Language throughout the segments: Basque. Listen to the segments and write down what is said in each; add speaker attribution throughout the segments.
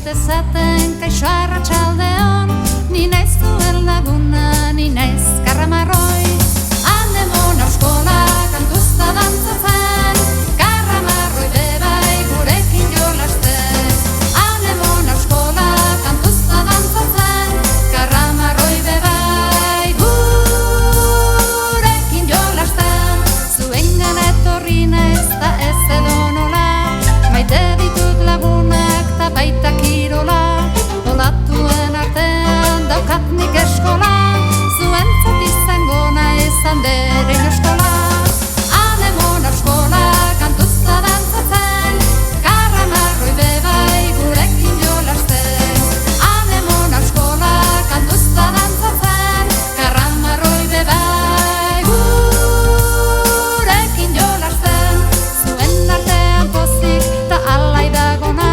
Speaker 1: esaten kaixo arratsaldeon, ni naiz zuen laguna, ni naiz Karramarroi. Anemon eskola kantuzta dantzatzen, Karramarroi bebai gurekin jolasten. Anemon eskola kantuzta dantzatzen, Karramarroi bebai gurekin jolasten. Zuengan etorri naiz ta ez edonola, maite ditut lagunak ta baita kirola. Olatuen artean daukat nik eskola, zuentzat izango naiz handeren eskola. Anemon eskola kantuzta dantzatzen, Karramarroi bebai gurekin jolasten. Anemon eskola kantuzta dantzatzen, Karramarroi bebai gurekin jolasten. Zuen artean pozik ta alai dagona,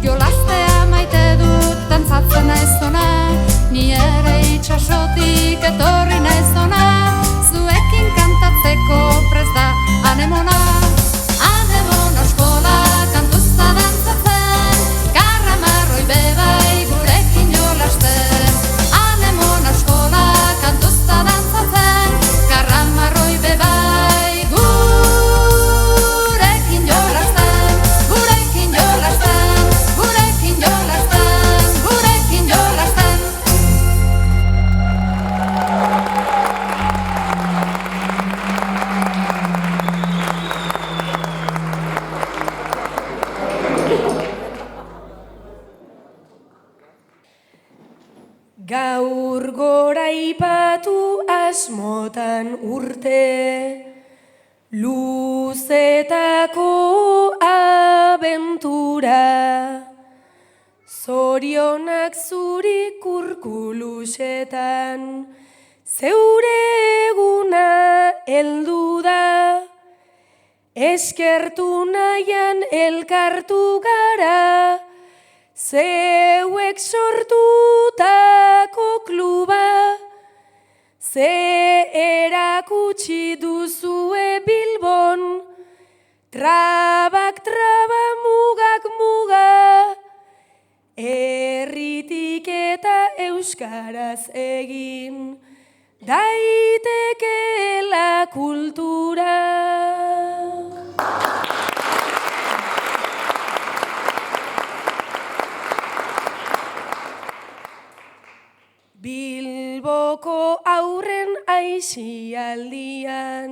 Speaker 1: jolastea maite dut dantzatzen naiz ona. Ni ere itxasotik etorri naiz ona, zuekin kantatzeko prest da anemona. Anemon eskola kantuzta dantzatzen, Karramarroi bebai gurekin jolasten. Anemon eskola kantuzta dantzatzen, Karramarroi bebai gurekin jolasten. Gurekin jolasten, gurekin jolasten, gurekin jolasten.
Speaker 2: Gaur goraipatu asmotan urte, luzetako abentura. Zorionak zuri kurkulusetan, zeure eguna heldu da. Eskertu nahian elkartu gara, zeuek sortutako kluba. Ze erakutsi duzue Bilbon, trabak traba mugak muga. Herritik eta euskaraz egin, daitekeela kultura. Bilboko aurren aisialdian,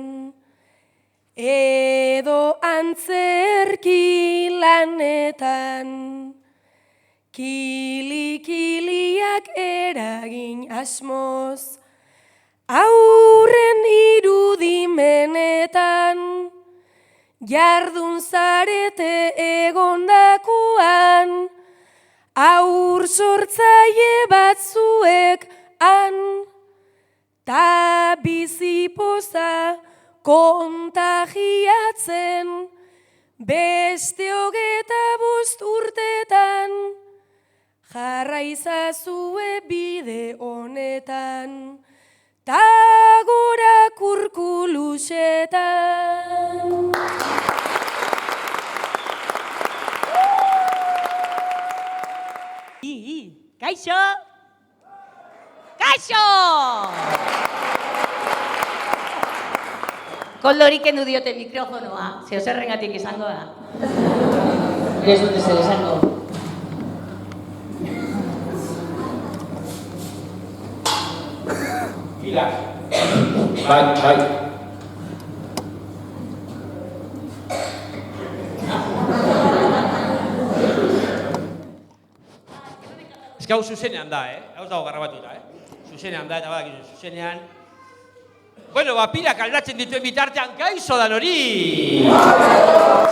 Speaker 2: edo antzerki lanetan, kili-kiliak eragin asmoz, aurren irudimenetan, jardun zarete egondakoan, aur sortzaile batzuek han, ta bizipoza kontagiatzen, beste 25 urtetan, jarraizazue bide honetan, ta gora kurkulusetan.
Speaker 3: Kaixo! Kaixo! Koldorik kendu diote mikrofonoa, zeo zerrengatik izango da. Ez dut ezer esango.
Speaker 4: Mira. Bai. Ez gau zuzenean da, Hau dago garrabatuta, Zuzenean da, eta badakizu, zuzenean. Bueno, pilak aldatzen dituen bitartean, kaixo dan hori!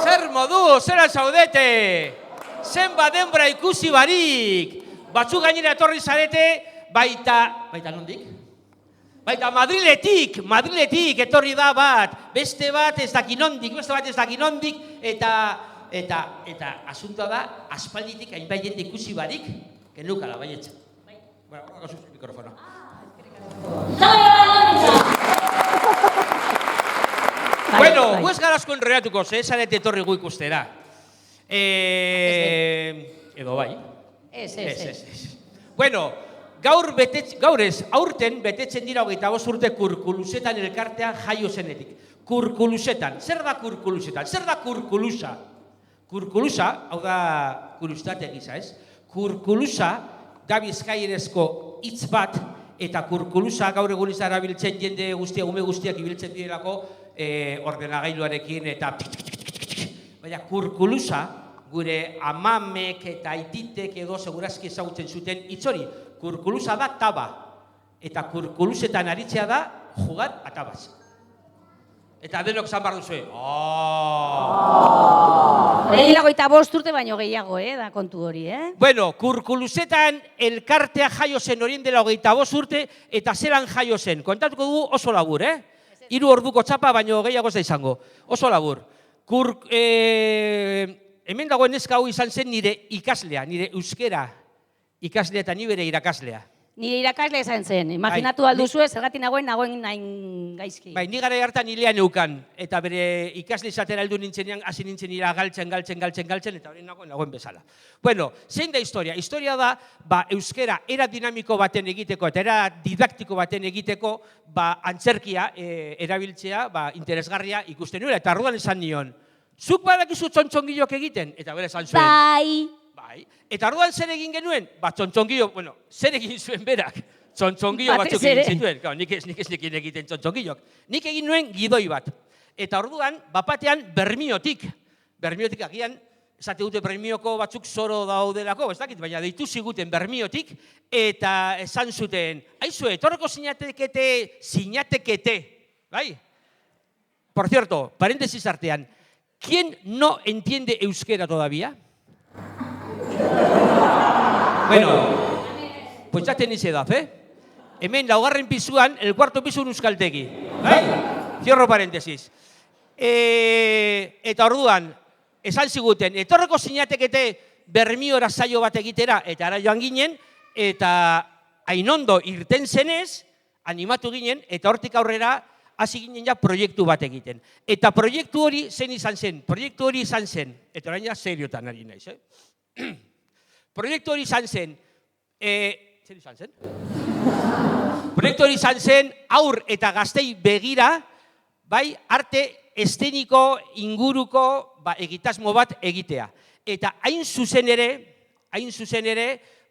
Speaker 4: Zer modu, zeran zaudete? Zenbat denbora ikusi barik! Batzuk gainera etorri zarete, baita nondik? Baita Madriletik etorri da bat, beste bat ez daki nondik, eta asuntoa da, aspalditik hainbat jende ikusi barik, genukala baietza. Bueno, horregazu mikrofono. Bueno, guez garazko enroiatuko, zarete etorri gu ikustera. Edo bai.
Speaker 3: Ez.
Speaker 4: Bueno, aurten betetzen dira 25 urte Kurkulusetan elkartea jaio zenetik. Kurkulusetan. Zer da Kurkulusetan? Zer da kurkulusa? Kurkulusa, hau da kurustate gisa, ez? Kurkulusa da bizkaierezko hitz bat, eta kurkulusa gaur egun ez erabiltzen jende guztiak, ume guztiak ibiltzen direlako ordenagailuarekin eta baina kurkulusa gure amamek eta aititek edo segurazki ezagutzen zuten hitz hori. Kurkulusa da taba, eta kurkulusetan aritzea da jugar a tabas. Eta denok zan behar duzue.
Speaker 3: Gehiago eta 5 urte baino gehiago, da kontu hori,
Speaker 4: Bueno, Kurkulusetan elkartea jaio zen horien dela 25 urte, eta zelan jaio zen. Kontatuko dugu oso labur, 3 orduko txapa, baino gehiago ez da izango. Oso labur. Hemen dagoen neska hau izan zen nire ikaslea, nire euskera ikaslea eta ni bere irakaslea.
Speaker 3: Nire irakaslea izan zen, imaginatu alduzue, zergatik nagoen nain gaizki.
Speaker 4: Bai, ni gara hartan hilean eukan, eta bere ikasle izatera heldu nintzenean, hasi nintzen ira galtzen, eta hori nagoen bezala. Bueno, zein da historia? Historia da, euskera era dinamiko baten egiteko, eta era didaktiko baten egiteko, antzerkia erabiltzea, interesgarria ikusten nuela, eta arruan esan nion, zuk badakizu txontxongilok egiten? Eta bere esan zuen. Bai. Eta orduan zer egin genuen? Txontxongilo, zer egin zuen berak? Txontxongilo batzuk egin zituen. Nik ez nekin egiten txontxongilok. Nik egin nuen gidoi bat. Eta orduan, bapatean bermiotik agian, esate dute bermioko batzuk zoro daudelako, ez dakit, baina deitu ziguten bermiotik, eta esan zuten, aizue, etorreko zinatekete, bai? Por cierto, paréntesis artean, ¿quién no entiende euskera todavía? Bueno, pues ya tenéis edad, Hemen, laugarren pisuan, el cuarto pisu euskaltegi. Cierro paréntesis. Eta orduan, esan ziguten, etorreko zinatekete bermiora saio bat egitera, eta ara joan ginen, eta hainondo irten zenez, animatu ginen, eta hortik aurrera, hasi ginen ja proiektu bat egiten. Eta proiektu hori zen izan zen, eta orain ja seriotan ari naiz, Proiektu hori izan zen, zer izan zen? Proiektu hori izan zen, aur eta gaztei begira, bai, arte esteniko inguruko egitasmo bat egitea. Eta hain zuzen ere,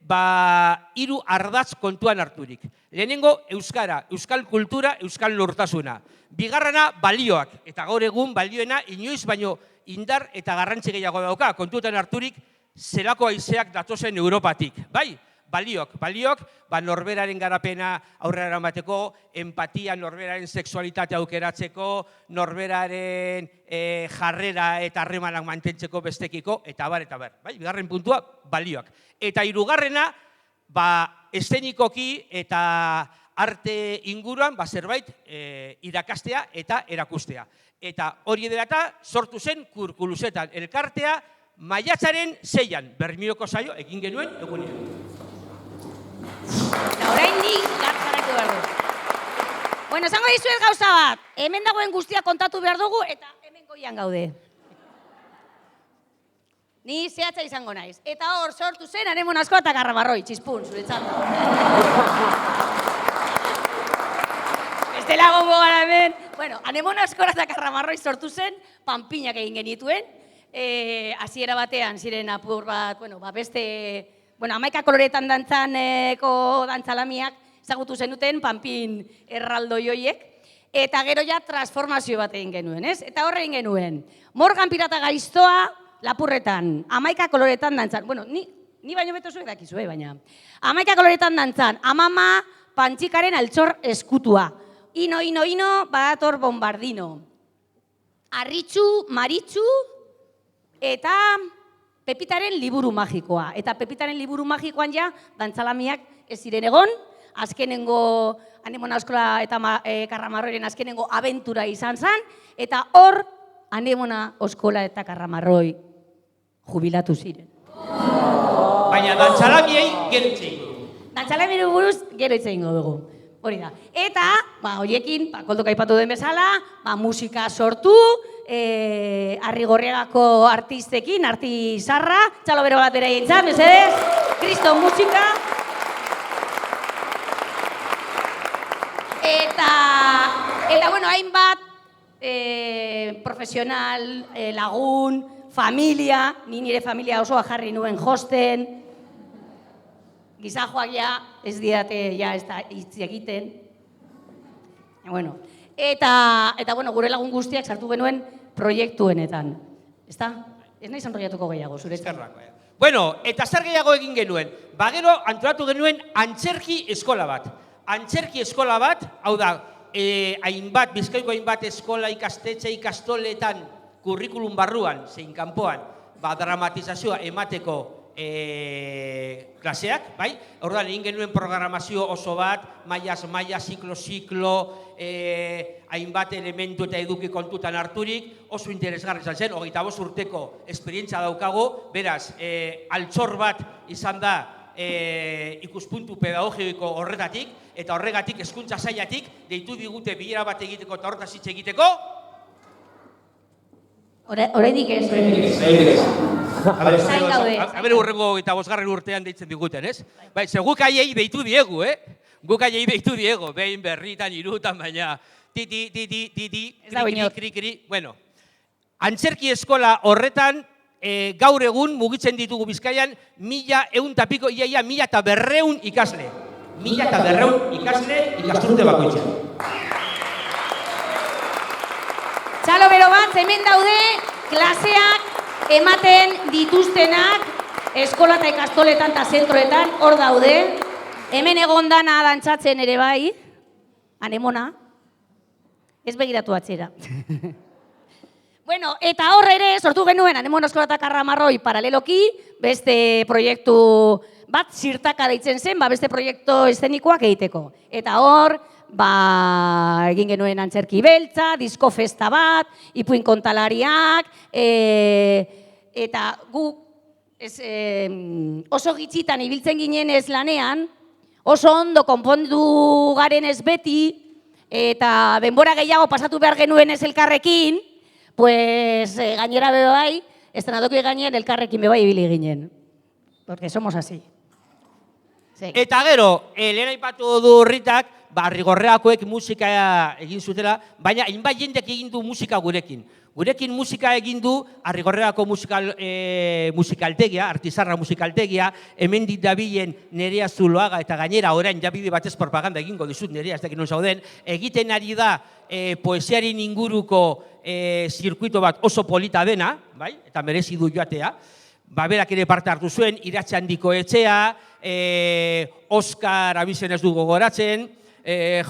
Speaker 4: 3 ardatz kontuan harturik. Lehenengo, euskara, euskal kultura, euskal lortasuna. Bigarrena, balioak. Eta gaur egun balioena inoiz baino indar eta garrantzi gehiago dauka. Kontutan harturik, zelako haizeak datozen Europatik. Bai, baliok, norberaren garapena aurrera eramateko, empatia, norberaren sexualitatea aukeratzeko, norberaren jarrera eta harremanak mantentzeko bestekiko, eta bar. Bai, bigarren puntua, balioak. Eta 3. Eszenikoki eta arte inguruan, zerbait irakastea eta erakustea. Eta hori dela eta sortu zen Kurkulusetan elkartea, maiatzaren 6an, Bermioko saio egin genuen egunean.
Speaker 3: Orain nik gartzaratu behar du. Bueno, esango dizuet gauza bat, hemen dagoen guztia kontatu behar dugu eta hemen goian gaude. Ni zehatza izango naiz. Eta hor sortu zen Anemon Askola eta Karramarroi, txispun, zuretzat. Beste lagongo gara hemen. Bueno, Anemon Askola eta Karramarroi sortu zen, panpinak egin genituen. Hasiera batean ziren apur bat, beste, 11 koloretan dantzaneko dantzalamiak ezagutu zenuten panpin erraldoi hoiek, eta gero ja transformazio bat egin genuen, ez? Eta horre egin genuen, Morgan Pirata Gaiztoa lapurretan, 11 koloretan dantzan, ni baino beto zuek dakizue, baina, 11 koloretan dantzan, amama pantxikaren altxor eskutua, ino, badator bombardino, arritxu, maritxu, eta Pepitaren liburu magikoa. Eta Pepitaren liburu magikoan ja, dantzalamiak ez ziren egon, azkenengo Anemon Askola eta Karramarroiren azkenengo abentura izan zen, eta hor Anemon Askola eta Karramarroi jubilatu ziren.
Speaker 4: Baina dantzalamiei gero itzein dugu.
Speaker 3: Dantzalamiei buruz gero itzein dugu. Hori da. Eta, horiekin, koldok aipatu den bezala, musika sortu, Arrigorriagako artistekin, artizarra, txalo bero bat bera egin mesedez. Kristo musika. Eta bueno, hainbat profesional, lagun, familia, ni nire familia osoa jarri nuen josten, gizajoak ja, ez diate, ja, ez da hitz egiten. Bueno, eta bueno, gure lagun guztiak sartu genuen proiektuenetan. Ezta? Ez nahi enrollatuko gehiago, zuretzat.
Speaker 4: Eskerrak, bai. Bueno, eta zer gehiago egin genuen? Gero antolatu genuen antzerki eskola bat. Antzerki eskola bat, hau da, hainbat, Bizkaiko hainbat eskola ikastetxe ikastoletan kurrikulum barruan, zein kanpoan, dramatizazioa emateko klaseak, bai? Orduan, egin genuen programazio oso bat, mailaz maila, ziklo, hainbat elementu eta eduki kontutan harturik, oso interesgarri izan zen, 25 urteko esperientzia daukagu, beraz, altxor bat izan da ikuspuntu pedagogiko horretatik, eta horregatik hezkuntza sailatik deitu digute bilera bat egiteko eta horretaz hitz egiteko.
Speaker 3: Oraindik ez.
Speaker 4: A ber, urrengo eta 5. urtean deitzen diguten, ez? Bai, guk haiei deitu diegu, Guk haiei deitu diegu, behin berritan, irutan, baina kri. Bueno, antzerki eskola horretan gaur egun mugitzen ditugu Bizkaian 1.100 eta piko, ia 1.200 ikasle. 1.200 ikasle ikasturte bakoitzean.
Speaker 3: Txalo bero bat, hemen daude klaseak ematen dituztenak eskola eta ikastoletan eta zentroetan, hor daude. Hemen egon dana dantzatzen ere bai, anemona, ez begiratu atzera. Bueno, eta hor ere sortu genuen Anemona Eskola eta Karramarroi paraleloki, beste proiektu bat zirtaka deitzen zen, beste proiektu eszenikoak egiteko. Eta hor, egin genuen antzerki beltza, disko festa bat, ipuin kontalariak, eta gu oso gitxitan ibiltzen ginen ez lanean, oso ondo konpondu garen ez beti, eta denbora gehiago pasatu behar genuen ez elkarrekin, pues gainera bebe bai, estrenadoki gainean elkarrekin bebe bai ibili ginen. Porque somos así.
Speaker 4: Eta gero, lehen aipatu du Ritak, Rigorreakoek musika egin zutela, baina hainbat jendek egin du musika gurekin. Gurekin musika egin du Arrigorreako musikaltegia, Artizarra musikaltegia, hemen dit dabilen Nerea Zuloaga eta gainera orain jabide batez propaganda egingo dizut Nerea, ez dakit non zauden, egiten ari da poesiaren inguruko zirkuito bat oso polita dena, bai? Eta merezi du joatea. Berak ere parte hartu zuen, Iratxe Handiko Etxea, Oskar abizen ez du gogoratzen,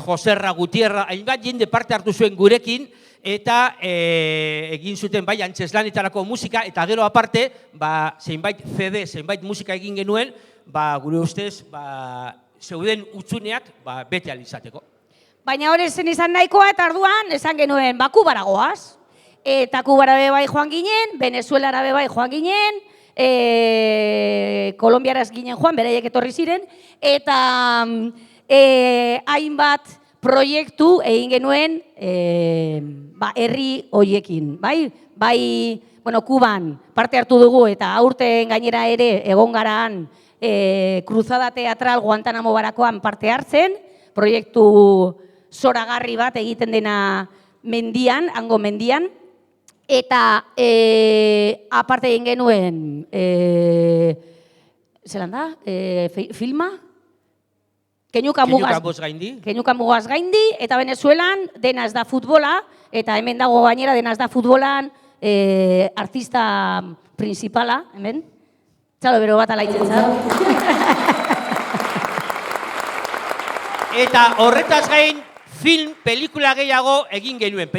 Speaker 4: Joserra Gutierra, hainbat jende parte hartu zuen gurekin, eta egin zuten bai antzeslanetarako musika, eta gero aparte, zeinbait CD, zeinbait musika egin genuen, gure ustez, zeuden utzuneak bete alizateko.
Speaker 3: Baina hori zen izan nahikoa, eta arduan, esan genuen, Kubara goaz. Eta Kubara bai joan ginen, Venezuelara bai joan ginen, Kolombiaraz ginen joan, beraiek etorri ziren, eta hainbat proiektu egin genuen herri hoiekin, bai? Kuban parte hartu dugu eta aurten gainera ere egon garaan Cruzada Teatral Guantanamo barakoan parte hartzen, proiektu zoragarri bat egiten dena mendian, hango mendian, eta aparte egin genuen, zelan da, filma? Keñuka mugaz gaindi, eta Venezuelan dena ez da futbola, eta hemen dago gainera dena ez da futbolan artista principala, hemen. Txalo bero bat alaitzen zara.
Speaker 4: Eta horretaz gain, film, pelikula gehiago egin genuen.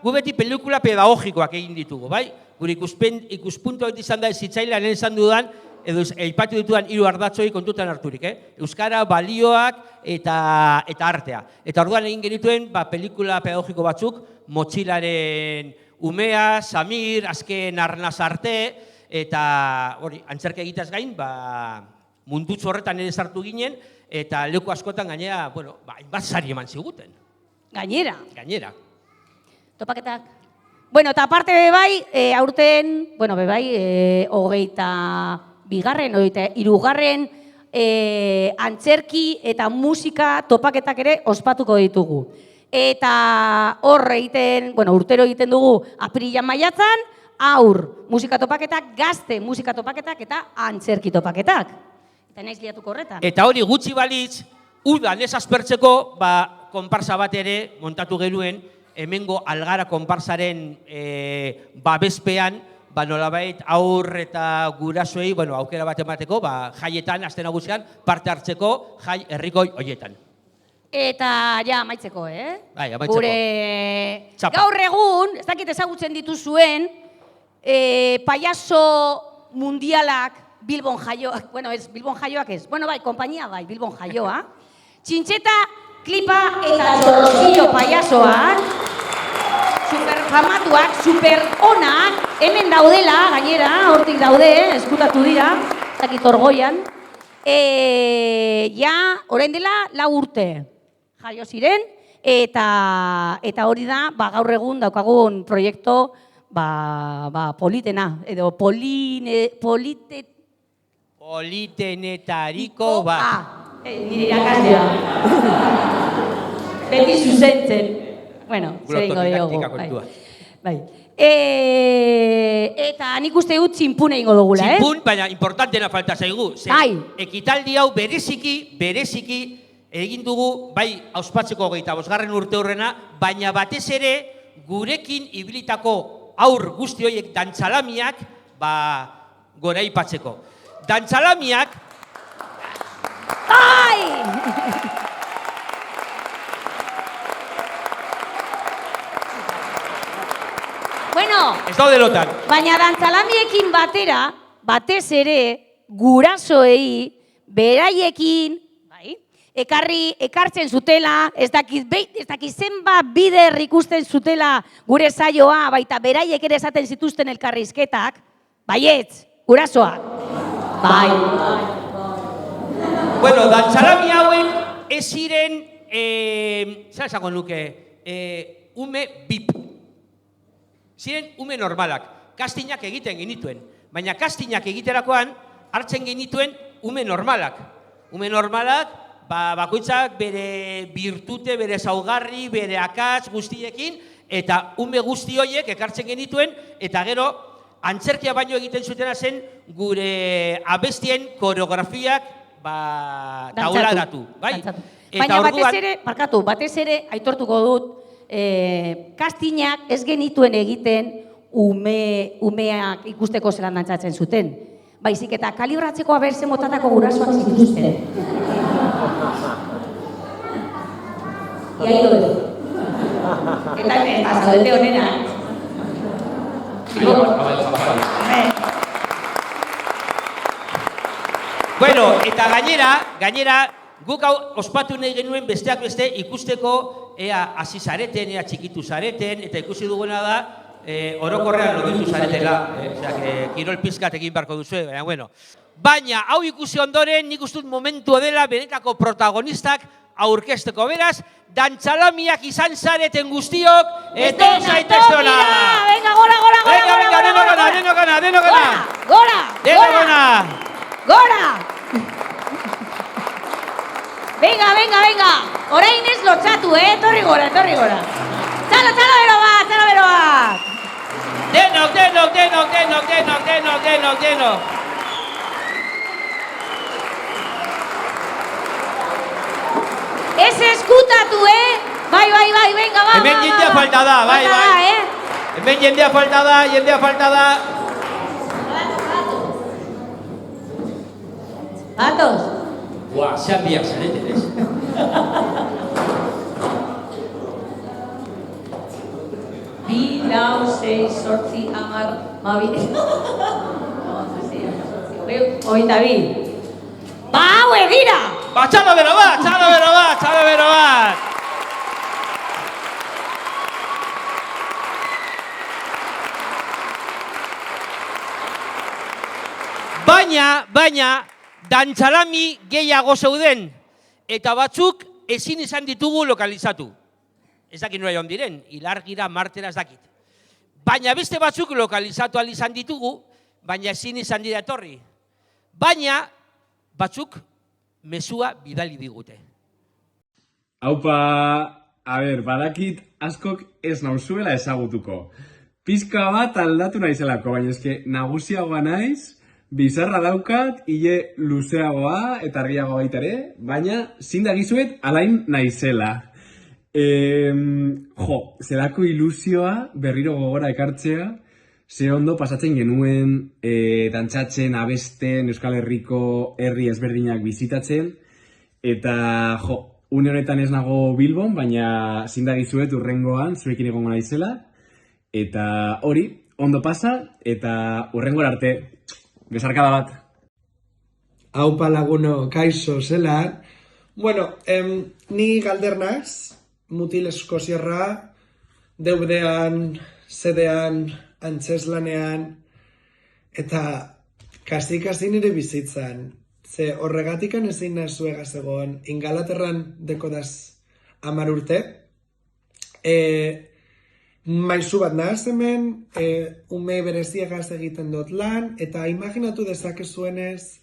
Speaker 4: Gu beti pelikula pedagogikoak egin ditugu, bai? Gure ikuspuntu izan da ez zitzaila, lehen esan dudan, edo eipatu ditudan 3 ardatzoi kontutan harturik, Euskara, balioak eta artea. Eta orduan egin genituen pelikula pedagogiko batzuk, Motxilaren Umea, Samir, azken Arnaz arte, eta antzerka egitaz gain, mundutxo horretan ere sartu ginen, eta leku askotan gainera, hainbat sari eman ziguten.
Speaker 3: Gainera?
Speaker 4: Gainera.
Speaker 3: Topaketak. Bueno, eta aparte bebai, aurten, bebai, 22 bigarren eta hirugarren antzerki eta musika topaketak ere ospatuko ditugu. Eta hor egiten, urtero egiten dugu apirilan maiatzan, aur musika topaketak, gazte musika topaketak eta antzerki topaketak. Eta naiz liatuko horretan.
Speaker 4: Eta hori gutxi balitz, udan ez aspertzeko, konparsa bat ere montatu genuen, hemengo Algara konparsaren babespean, nolabait aur eta gurasoei, aukera bat emateko, jaietan, aste nagusian, parte hartzeko jai herrikoi horietan.
Speaker 3: Eta ja, amaitzeko,
Speaker 4: Bai, amaitzeko.
Speaker 3: Gure
Speaker 4: Txapa.
Speaker 3: gaur egun, ez dakit ezagutzen dituzuen, payaso mundialak, Bilbon jaioak, ez, Bilbon jaioak ez, bai, konpainia bai, Bilbon jaioa, Txintxeta, Klipa eta Txorrosillo payasoak, superfamatuak, superonak, hemen daudela, gainera, hortik daude, eskutatu dira, ez dakit orgoian, ja, orain dela 4 urte jaio ziren, eta hori da, gaur egun daukagun proiektu politena, edo
Speaker 4: politenetariko bat.
Speaker 3: Nire irakaslea. Beti zuzentzen. Zer ingo diogu. Bai. Eta nik uste dut txinpun egingo dugula,
Speaker 4: Txinpun, baina importantena falta zaigu. Ekitaldi hau bereziki egin dugu, bai, auspatzeko 25. urte horrena, baina batez ere gurekin ibilitako aur guzti horiek dantzalamiak goraipatzeko. Dantzalamiak... Ez daude lotan.
Speaker 3: Baina dantzalamiekin batera, batez ere, gurasoei, beraiekin, ekartzen zutela, ez dakit zenbat bider ikusten zutela gure saioa, baita beraiek ere esaten zituzten elkarrizketak, baietz, gurasoak. Bai.
Speaker 4: Dantzalami hauek ez ziren, zer esango nuke, ume bip. Ziren ume normalak, kastinak egiten genituen, baina kastinak egiterakoan hartzen genituen ume normalak. Ume normalak, bakoitzak bere birtute, bere zaugarri, bere akats guztiekin, eta ume guzti horiek ekartzen genituen, eta gero antzerkia baino egiten zutena zen gure abestien koreografiak taularatu.
Speaker 3: Baina batez ere, aitortuko dut, kastinak ez genituen egiten umeak ikusteko zelan dantzatzen zuten. Baizik eta kalibratzeko abertze motatako gurasoak zituzten. Iailo dut. Eta zaudete honena.
Speaker 4: Eta gainera, guk hau ospatu nahi genuen besteak beste ikusteko ea hasi zareten, ea txikitu zareten, eta ikusi duguna da orokorrean logitu zaretela. Kirol pizkat egin beharko duzu, baina hau ikusi ondoren nik uste dut momentua dela benetako protagonistak aurkezteko. Beraz, dantzalamiak izan zareten guztiok, eto zaitezte hona!
Speaker 3: Venga, gora! Venga! Orain ez lotxatu, torri gora. Txalo bero bat!
Speaker 4: Denok!
Speaker 3: Ez eskutatu, Bai, venga, va.
Speaker 4: Hemen jendea falta da, bai. Hemen jendea falta da.
Speaker 3: Batoz.
Speaker 4: Buah, zean biak zareten, ez?
Speaker 3: Bi, lau, 6, 8, 10, 12. Hogeita bi. Haue dira!
Speaker 4: Txalo bero bat! Baina, dantzalami gehiago zeuden, eta batzuk ezin izan ditugu lokalizatu. Ez dakit nora joan diren, ilargira, martera ez dakit. Baina beste batzuk lokalizatu izan ditugu, baina ezin izan dira etorri. baina batzuk mezua bidali digute.
Speaker 5: Haupa, badakit askok ez nauzuela ezagutuko. Pizka bat aldatu naizelako, baina eske nagusiagoa naiz, bizarra daukat, hile luzeagoa eta argiagoa baita ere, baina zindagizuet alain naizela. Zelako ilusioa berriro gogora ekartzea, ze ondo pasatzen genuen dantzatzen, abesten, Euskal Herriko herri ezberdinak bizitatzen, eta une honetan ez nago Bilbon, baina zindagizuet urrengoan zuekin egongo naizela, eta hori, ondo pasa, eta urrengora arte, besarkada bat.
Speaker 6: Haupa laguno, kaixo zelan. Bueno, ni galdernaz, mutil eskoziarra, deudean, zedean, antzeslanean, eta kasi nire bizitzan. Ze horregatikan ezin nazuegaz egon, Ingalaterran dekodaz 10 urte, maizu bat nahaz hemen, ume bereziagaz egiten dut lan, eta imaginatu dezakezuenez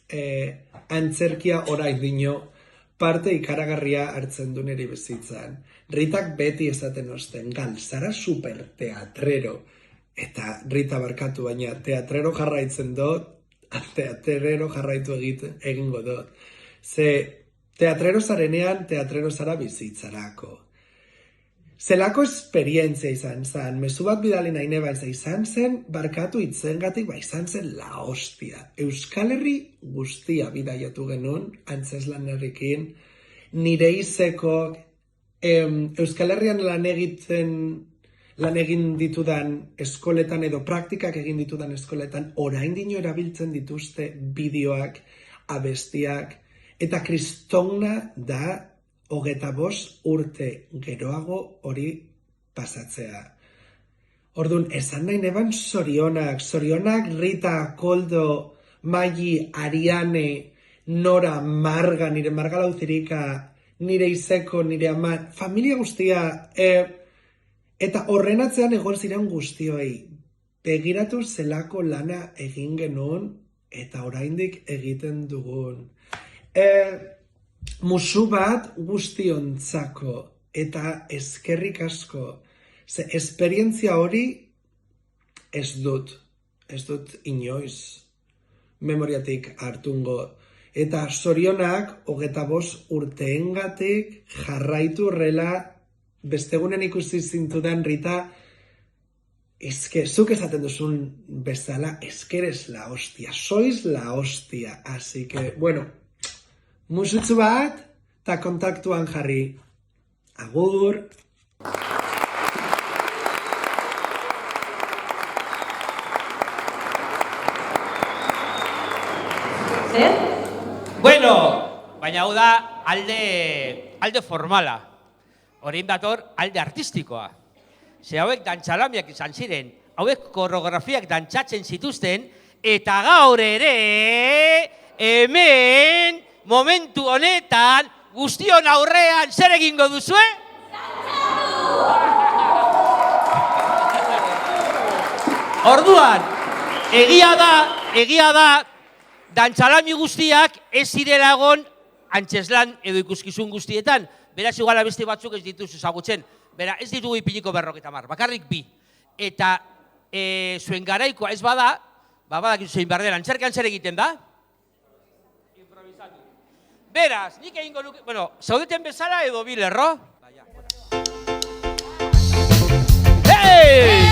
Speaker 6: antzerkia orain dino parte ikaragarria hartzen du nire bizitzan. Ritak beti esaten osten, zara super teatrero, eta Rita barkatu baina teatrero jarraitzen dut, teatrero jarraitu egingo dut. Ze teatrero zarenean, teatrero zara bizitzarako. Zelako esperientzia izan zen, mezu bat bidali nahi neba izan zen, barkatu itzengatik izan zen la hostia. Euskal Herri guztia bidaiatu genuen, antzeslan herrikin, nire izeko Euskal Herrian lan egin ditudan eskoletan edo praktikak egin ditudan eskoletan orain dino erabiltzen dituzte bideoak, abestiak, eta kristona da 25 urte geroago hori pasatzea. Orduan, esan nahi neban zorionak Rita, Koldo, Maili, Ariane, Nora, Marga, nire Marga Lauzirika, nire izeko, nire ama, familia guztia, eta horren atzean egon ziren guztioi. Begiratu zelako lana egin genuen eta oraindik egiten dugun. Musu bat guztiontzako eta eskerrik asko. Ze esperientzia hori ez dut inoiz memoriatik hartungo. Eta zorionak 25 urteengatik jarraitu horrela bestegunen ikusi zintudan Rita, zuk esaten duzun bezala, eres la hostia, sois la hostia. Así que, bueno, musutzu bat, eta kontaktuan jarri. Agur!
Speaker 3: Zer?
Speaker 4: Bueno, baina hau da alde formala. Horein dator alde artistikoa. Ze hauek dantxalamiak izan ziren, hauek koreografiak dantzatzen zituzten, eta gaur ere, hemen, momentu honetan, guztion aurrean zer egingo duzue? Orduan, egia da, dantxalami guztiak ez zirela egon antzeslan edo ikuskizun guztietan. Beraz, igual beste batzuk ez dituz ezagutzen. Bera, ez ditugu ipiniko 50, bakarrik 2. Eta zuen garaikoa ez bada, badakizu zein behar dela, antzerkan zer egiten da? Improvisatu. Beraz, nik egingo nuke, bueno, zaudeten bezala edo bilerro? Hey!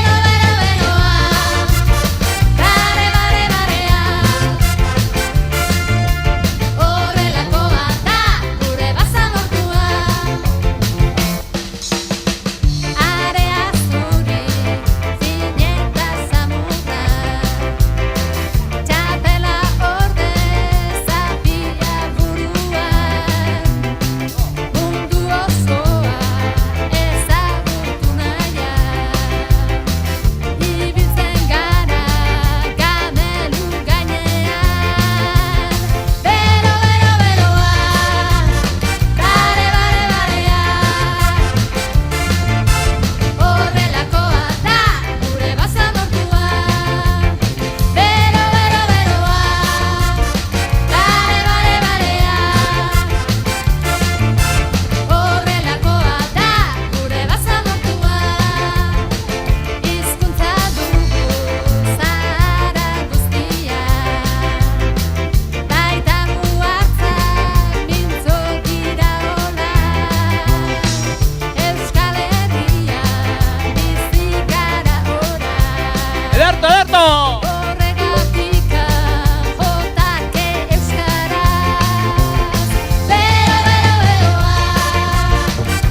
Speaker 1: Mundu oso
Speaker 4: ederto!
Speaker 1: Horregatik jotake euskaraz. Bero, bero, beroa,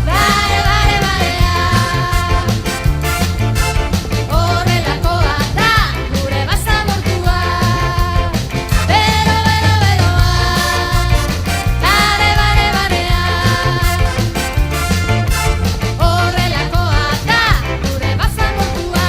Speaker 1: bare, bare, barea. Horrelakoa da gure basamortua. Bero, bero, beroa, bare, bare, barea. Horrelakoa da gure basamortua.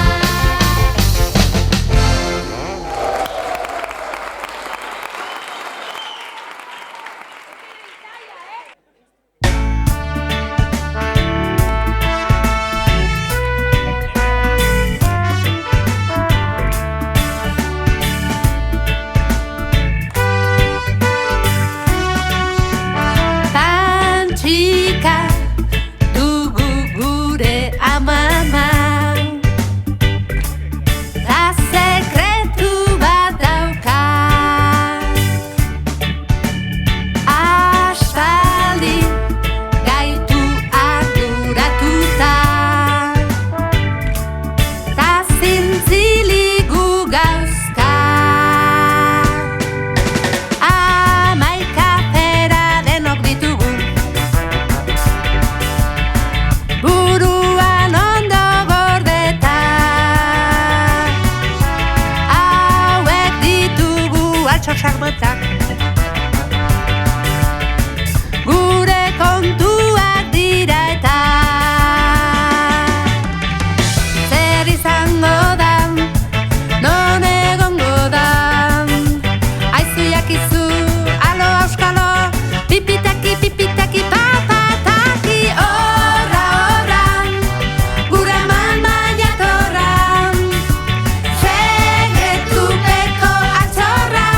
Speaker 1: Tantxika dugu gure amama. Ta sekretu bat dauka. Aspaldi gaitu arduratuta. Ta zintziligu gauzka. Hamaika pera denok ditugu. Buruan ondo gordeta. Hauek ditugu altxorsak botak. Gure kontuak dira eta. Zer izango da, non egongo da. Aizu jakizu, alo auskalo, pipitaki, pipitaki, papataki. Horra, horra, gure mama jatorra. Segretupeko altxorra.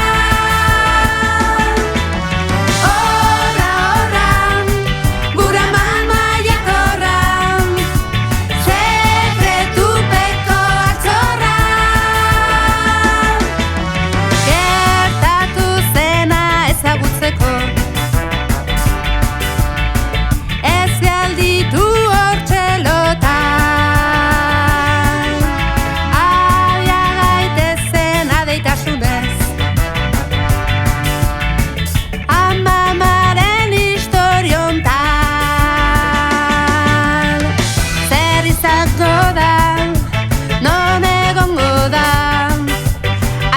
Speaker 1: Horra, horra, gure mama jatorra. Segretupeko altxorra. Gertatu zena ezagutzeko. Ez galditu hortxe lotan. Abia gaitezen adeitasunez. Amamaren historiontan. Zer izango da, non egongo da.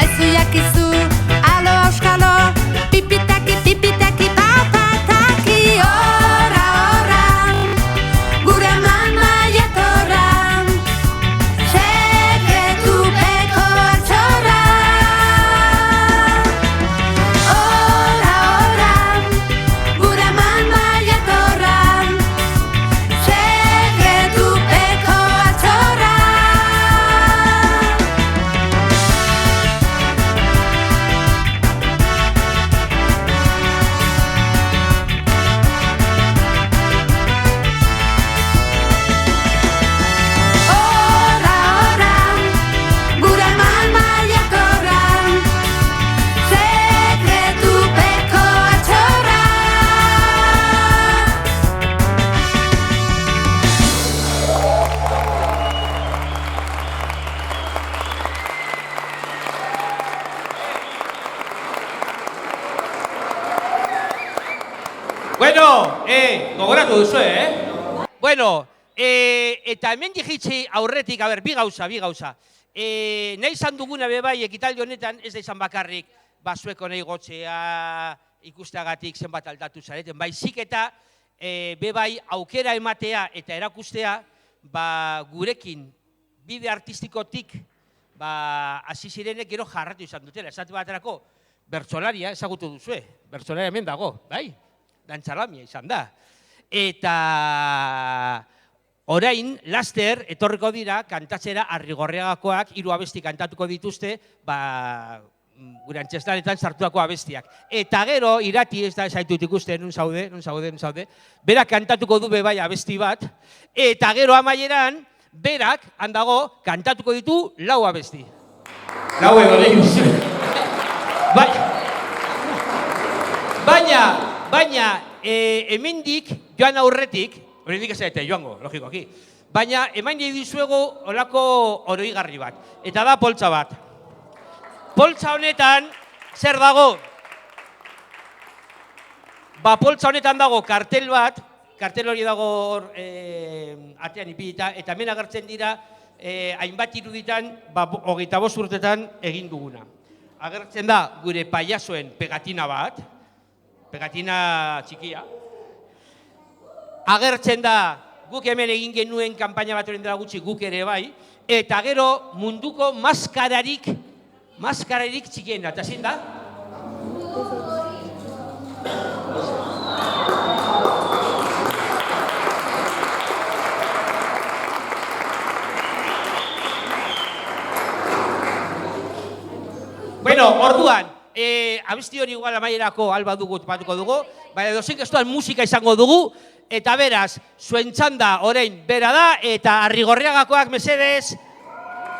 Speaker 1: Aizu jakizu, alo auskalo, pipitaki, pipitaki, papataki. Horra, horra, gure mama jatorra. Segretupeko altxorra. Horra, horra, gure mama jatorra. Segretupeko altxorra. Horra, horra, gure mama jatorra. Segretupeko altxorra.
Speaker 4: Bueno, gogoratu duzu, Bueno, eta hemen jitsi aurretik, bi gauza. Nahi izan duguna bebai ekitaldi honetan, ez da izan bakarrik, zueko nahi gotzea ikusteagatik zenbat aldatu zareten, baizik eta bebai aukera ematea eta erakustea, gurekin bide artistikotik hasi zirenek gero jarratu izan dutela. Esate baterako, bertsolaria ezagutu duzue, bertsolaria hemen dago, bai? Dantzalamia izan da. Eta orain, laster, etorriko dira, kantatzera Arrigorriagakoak 3 abesti kantatuko dituzte, gure antzestanetan sartuako abestiak. Eta gero, Irati, ez da zaitut ikusten, nun zaude, berak kantatuko du bebai abesti bat, eta gero amaieran, berak, handago, kantatuko ditu 4 abesti. 4 edo lehin. Baina, hemendik joan aurretik, horrendik ez zaite joango, logikoki, baina emain dizuegu olako oroigarri bat. Eta da poltsa bat. Poltsa honetan, zer dago? Ba, poltsa honetan dago kartel bat, kartel hori dago hor atean ipidita, eta hemen agertzen dira hainbat iruditan, 25 urtetan egin duguna. Agertzen da gure pailazoen pegatina bat, pegatina txikia. Agertzen da guk hemen egin genuen kanpaina bat dela gutxi guk ere bai, eta gero munduko maskararik txikiena, eta zein da? Bueno, orduan, abesti hori igual amaierako alba dugu topatuko dugu, baina dozen gestuan musika izango dugu, eta beraz, zuen txanda orain bera da, eta Arrigorriagakoak mesedez,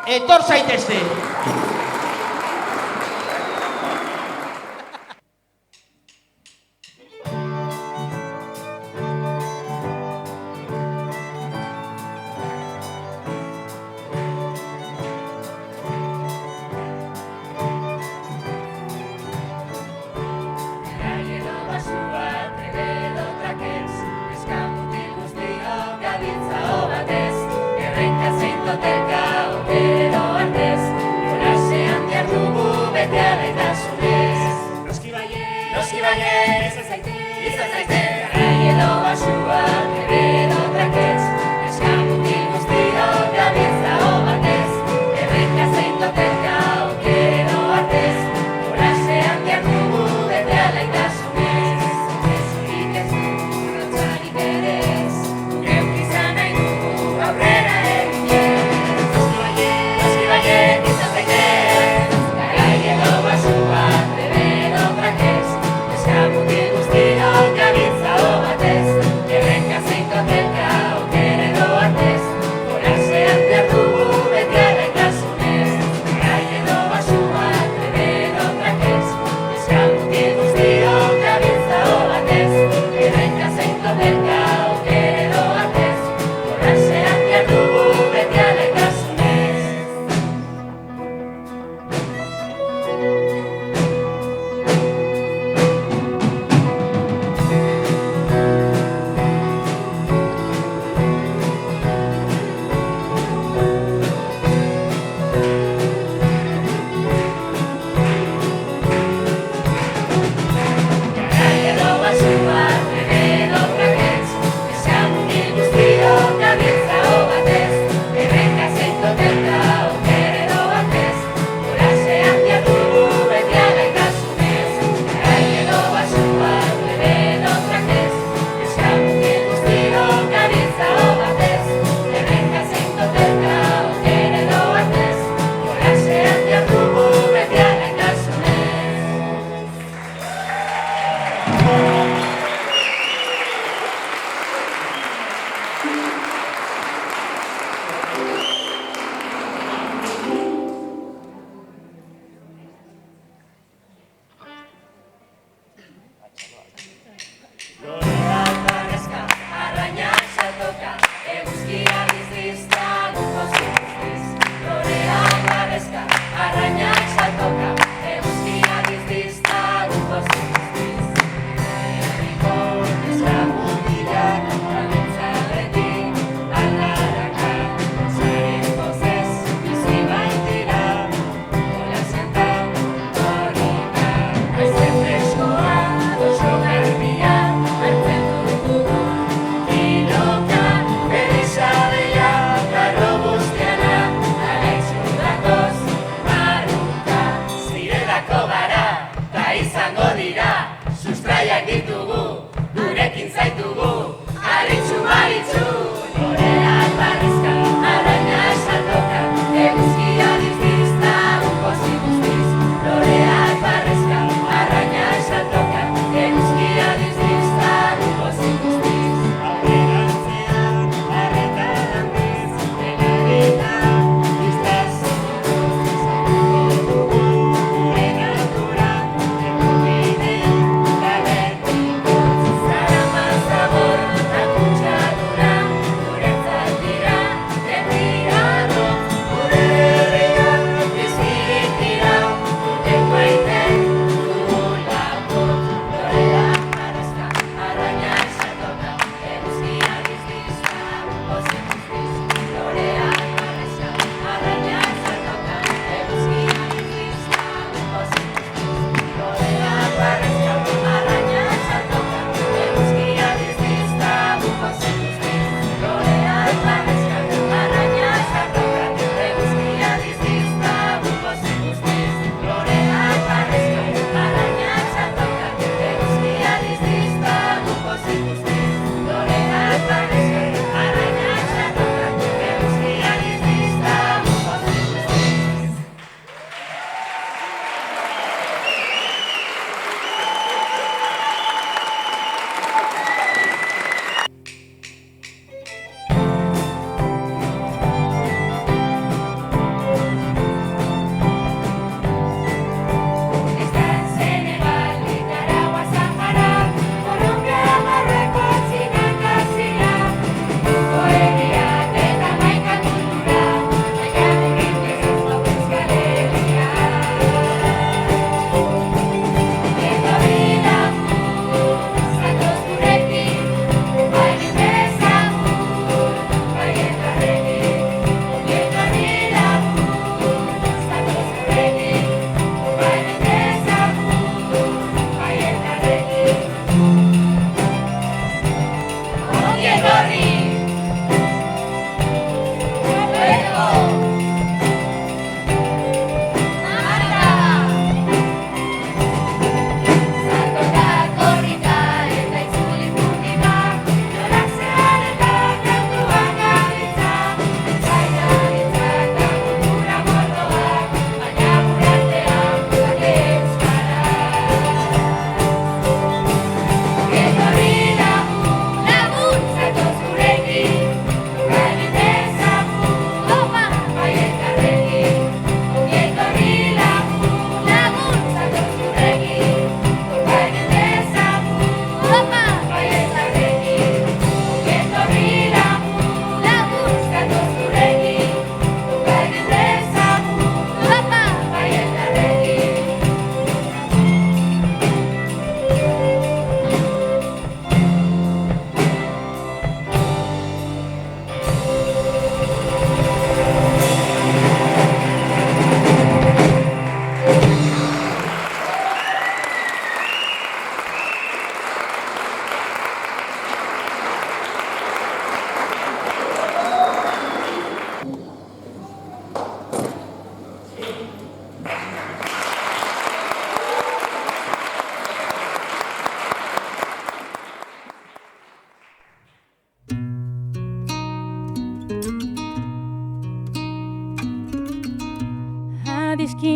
Speaker 4: etor zaitezte.
Speaker 1: Errenka zein totelka, otero artez, jolase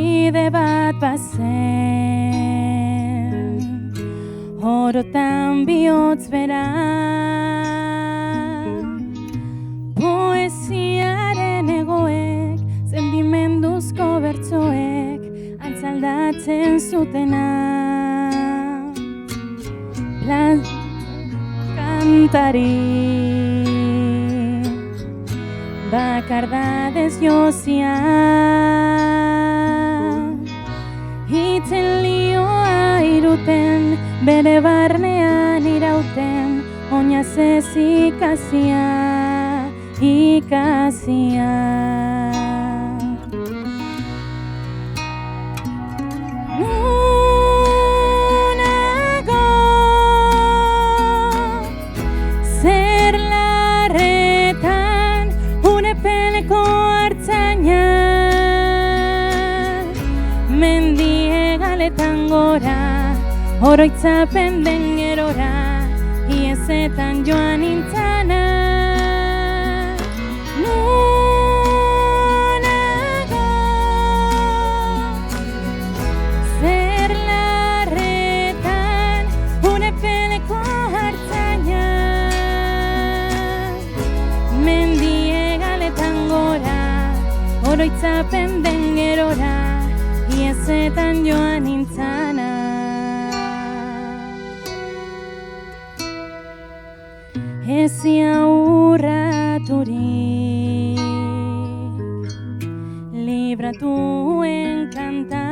Speaker 7: bide bat bazen, orotan bihotz bera, poesiaren egoek, sentimenduzko bertsoek, antzaldatzen zutena. Kantari bakardadez jozia, hitzen lioa iruten, bere barnean irauten, oinaz ez ikasia. Nunago zer larretan unepeleko hartzaina, mendie galetan gora, oroitzapen den gerora, iezetan joan nintzana. Nunago zer larretan unepeleko hartzaina, mendie galetan gora, oroitzapen den gerora, iezetan joan nintzana. Ezia urraturik, libratuen kanta,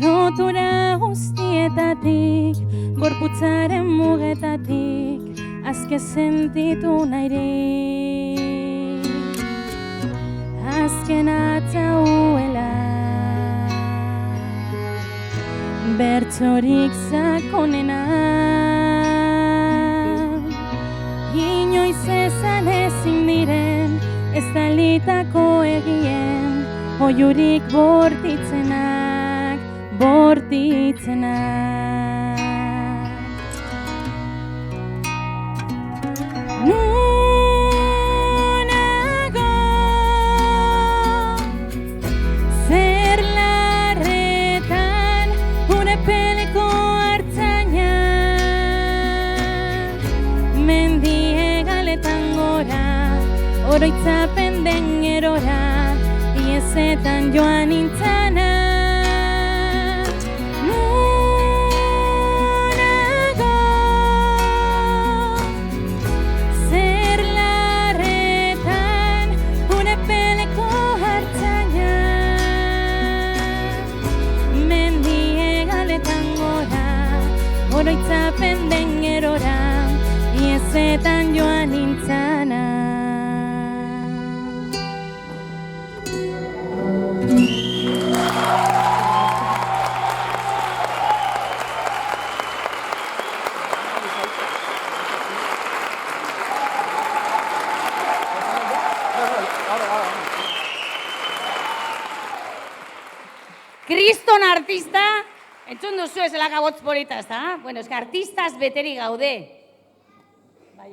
Speaker 7: lotura guztietatik, gorputzaren mugetatik, azke sentitu nahirik, azken atzauela, bertsorik sakonena. Inoiz ezan ezin diren, ez dalitako egien, oiurik bortitzenak, Nunago zer larretan unepeleko hartzaina, mendie galetan gora, oroitzapen den gerora, iezetan joan nintzana. Nunago zer larretan unepeleko hartzaina, mendie galetan gora, oroitzapen den gerora, iezetan joan nintzana.
Speaker 3: Kriston artista, entzun duzu ez elaka botz polita, ezta? Bueno, eska artistaz beteri gaude. Bai,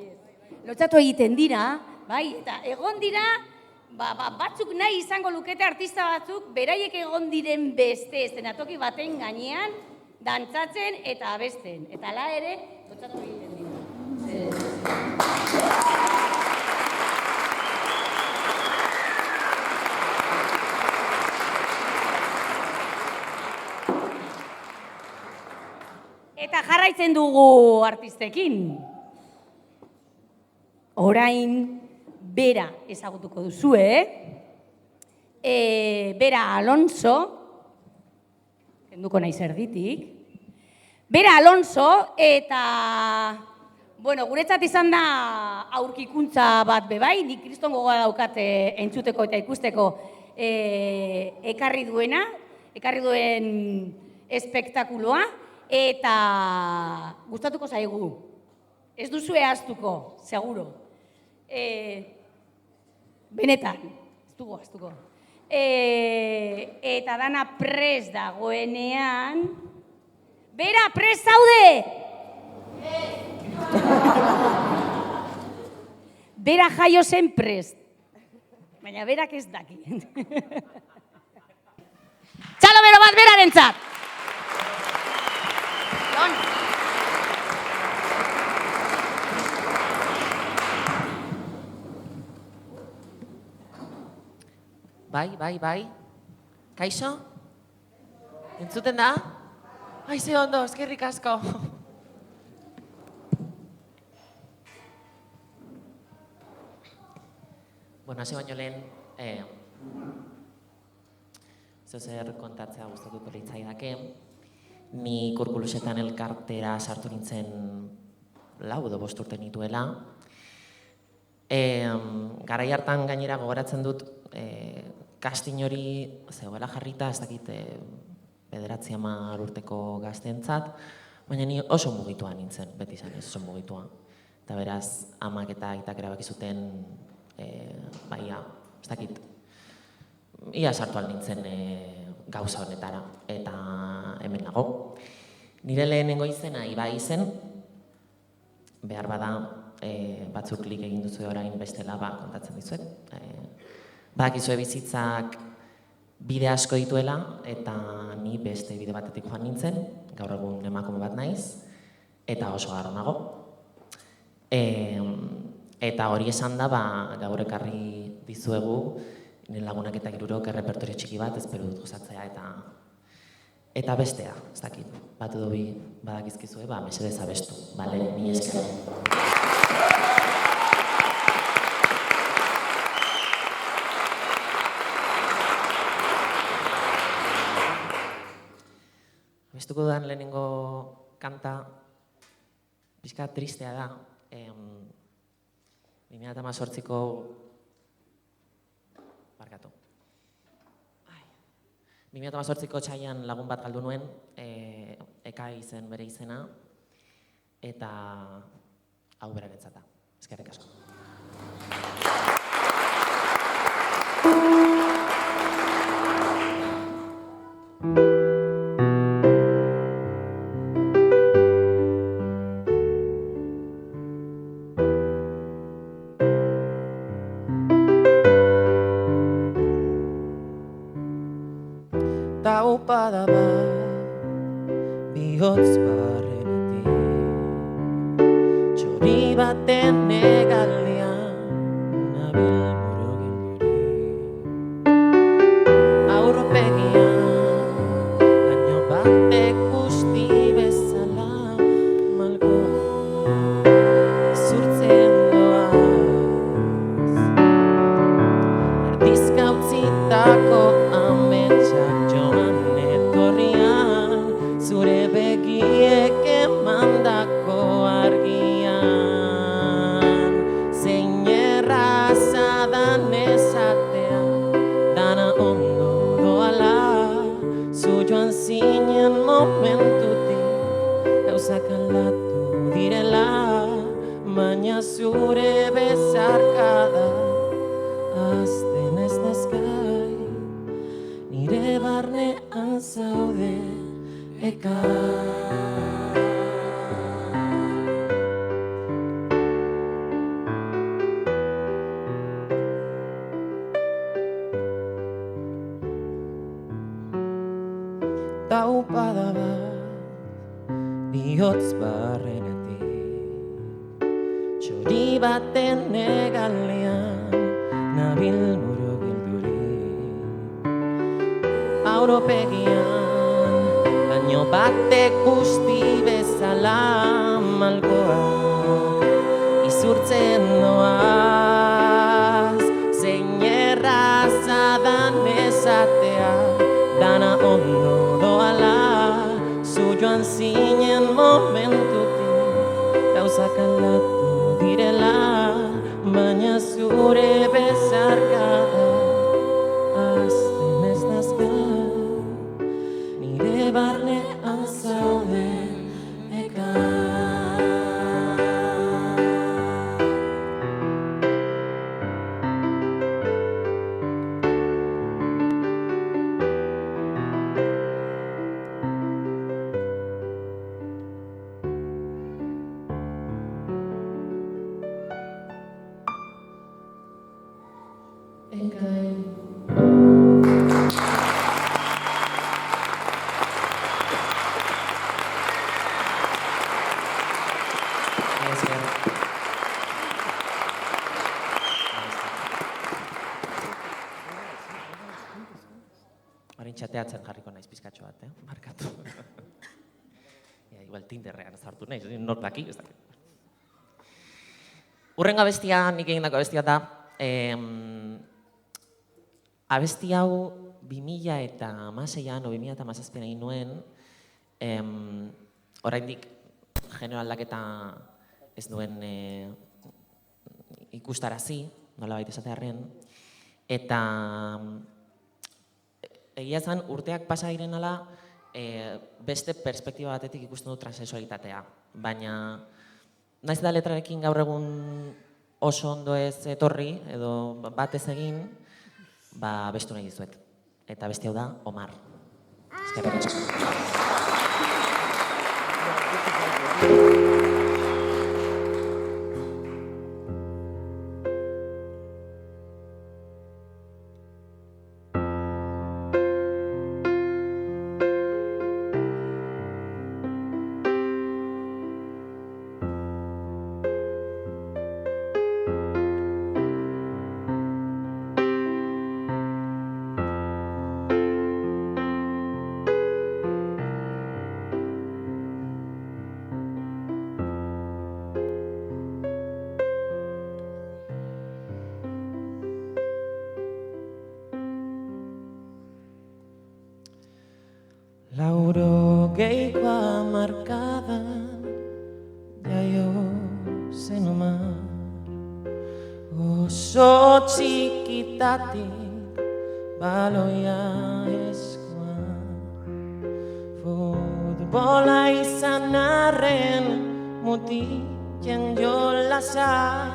Speaker 3: lotxatu egiten dira, bai, eta egon dira, batzuk nahi izango lukete artista batzuk, beraiek egon diren beste eszenatoki baten gainean, dantzatzen eta abesten. Eta hala ere, lotxatu egiten dira. Eta jarraitzen dugu artistekin. Orain, Bera ezagutuko duzue, Bera Alonso, kenduko naiz erditik. Bera Alonso, eta, bueno, guretzat izan da aurkikuntza bat bebai, nik kriston gogoa daukat entzuteko eta ikusteko ekarri duen espektakuloa, eta gustatuko zaigu. Ez duzue ahaztuko, seguro. Benetan, ez dugu ahaztuko. Eta dana prest dagoenean... Bera, prest zaude? Bera jaio zen prest. baina berak ez daki. Txalomero bat berarentzat! Jon.
Speaker 8: Bai. Kaixo? Entzuten da? Ai, ze ondo, eskerrik asko. Bueno, hasi baino lehen, zer kontatzea gustatuko litzaidake. Ni Kurkulusetan elkartera sartu nintzen 4 edo 5 urte nituela. Garai hartan gainera gogoratzen dut casting hori zegoela jarrita, ez dakit 9-10 urteko gaztentzat, baina ni oso mugitua nintzen, beti izan ez oso mugitua. Eta beraz, amak eta aitak erabaki zuten, ez dakit, ia sartu nintzen gauza honetara, eta hemen nago. Nire lehenengo izena Ibai zen, behar bada batzuk klik egin duzu orain bestela kontatzen dizuet. Badakizue bizitzak bide asko dituela, eta ni beste bide batetik joan nintzen, gaur egun emakume bat naiz, eta oso garro nago. Eta hori esan da, gaur ekarri dizuegu, nire lagunak eta hirurok errepertorio txiki bat, espero dut gozatzea eta bestea, ez dakit, bat edo bi badakizkizue, mesedez abestu, bale, ni esker. Abestuko dudan lehenengo kanta pixka tristea da. 2018ko barkatu. 2018ko txaian lagun bat galdu nuen, Ekai zen bere izena, eta hau berarentzat da. Eskerrik asko. Taupada bat bihotz barrenetik, txori baten negalian nabil burugildurik. Aurpegian baino batek guzti bezala malkoa zurtzen doaz. Erdizka utzitako ametsak joan etorrian, zure begiek emandako argian. Zein erraza dan esatea, dana ondo doala, zu joan zinen momentutik, gauzak aldatu direla, baina zure bezarkada azten ez nazkai, nire barnean zaude Ekai. Taupada bat bihotz barrenetik, txori baten negalean nabil murugildurik. Auropegian baino batek guzti bezala malkoa izurtzen doaz. Zein erraza dan esatea, dana ondo doala, zu joan zinen momentutik, gauzak aldatu direla, baina zure bezarkada azten ez nazkai, nire barnean zaude Ekai. Ekai. Orain txateatzen jarriko naiz pizkatxo bat, markatu. Igual Tinderrean zartu naiz, nor daki, ez dakit. Urrengo abestia, nik egindako abestia da, abesti hau 2016an o 2017an egin nuen, oraindik genero aldaketa ez duen ikustarazi, nolabait esatearren, eta egia esan urteak pasa direnala beste perspektiba batetik ikusten dut transexualitatea, baina naiz da letrarekin gaur egun oso ondo ez etorri edo bat ez egin, bestu nahi dizuet. Eta beste hau da, Omar. Eskerrik asko. Laurogeiko hamarkadan jaio zen Omar, oso txikitatik baloia eskuan, futbola izan arren mutiken jolasa,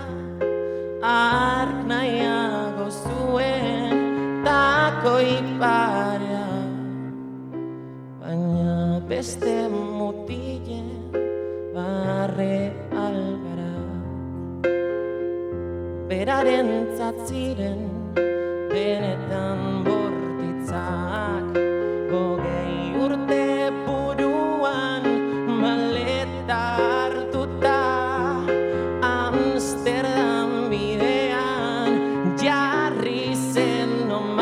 Speaker 8: ark nahiago zuen tako iparea. Baina beste mutilen barre algara, beraren ziren benetan bortitzak, 20 urte buruan maleta hartuta, Amsterdam bidean jarri zen Omar.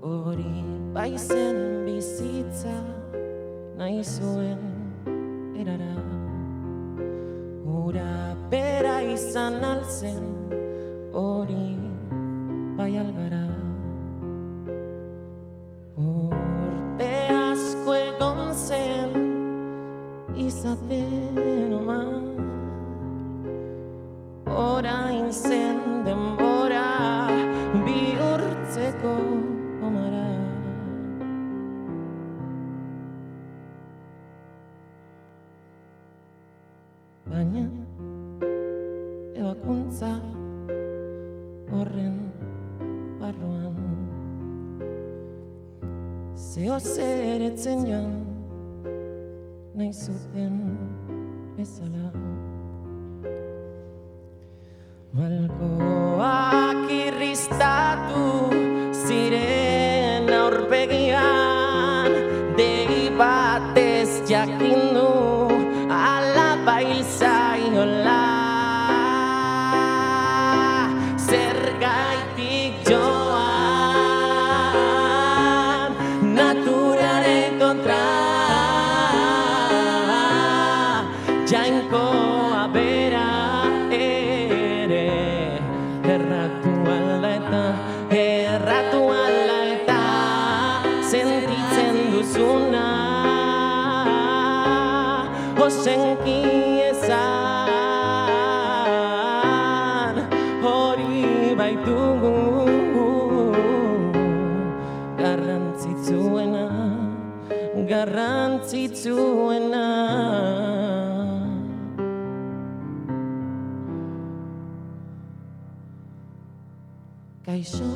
Speaker 8: Hori baizen bizitza nahi zuen erara, hura bera izan alzen hori bai algara. Urte asko egon zen izaten Omar, orain zen denbora bihurtzeko Omara. Baina ebakuntza horren barruan zeo zer etzen joan nahi zuten bezala. Malkoak irristatu ziren aurpegian, dei batez jakindu alaba hil zaiola. Zergaitik joan naturaren kontra, jainkoa bera ere erratu alda eta sentitzen duzuna ozenki ezan hori baitugu garrantzitsuena. Kaixo,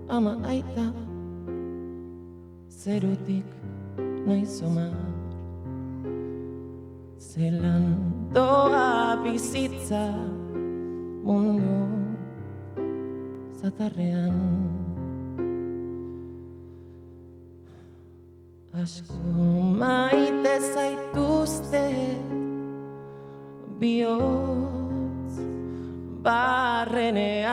Speaker 8: ama aita, zerutik noiz omar. Zelan doa bizitza mundu zatarrean. Asko maite zaituzte bihotz barrenean.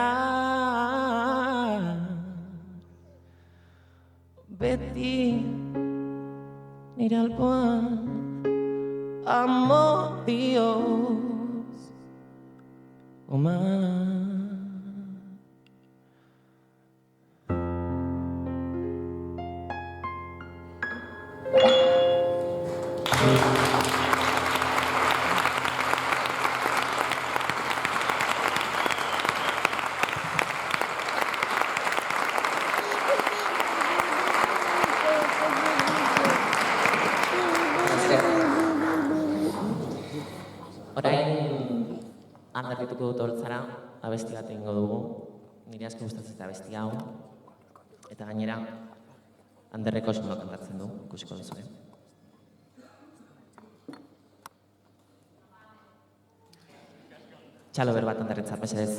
Speaker 8: Beti nire alboan amodioz omar. Orain Anderrituko dut holtzara, abesti bat egingo dugu. Nire asko gustatzen da abesti hau. Eta gainera, Anderreko sonoa kantatzen du, ikusiko duzue. Txalo ber bat Anderrentzat, mesedez.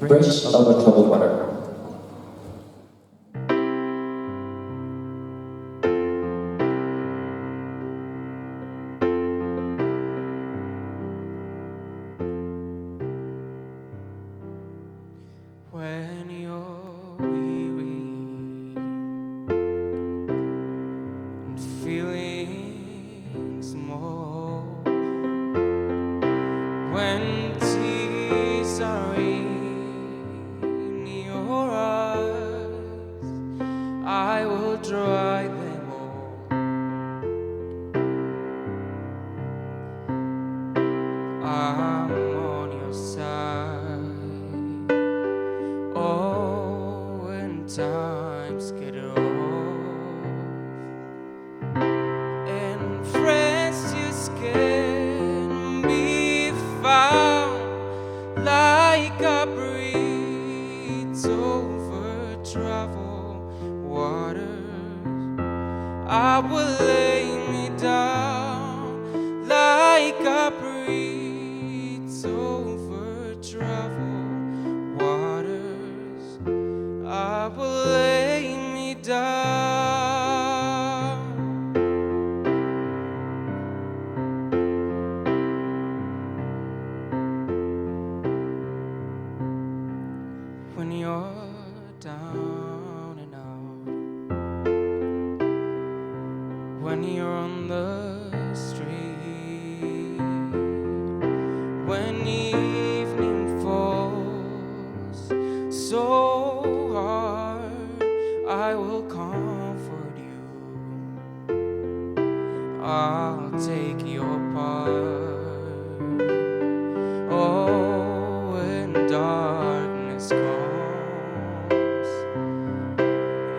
Speaker 9: Bridge over troubled water.
Speaker 10: When you're weary and feeling small, when tears are in your eyes, I will dry them all. I'm on your side. Oh, when times get rough and friends just can't be found, like a breeze over travel waters, I will lay me down like a breeze over travel waters. I will lay me down. When you're down and out, when you're on the street, when evening falls so hard, I will comfort you. I'll take your part. Oh, when darkness comes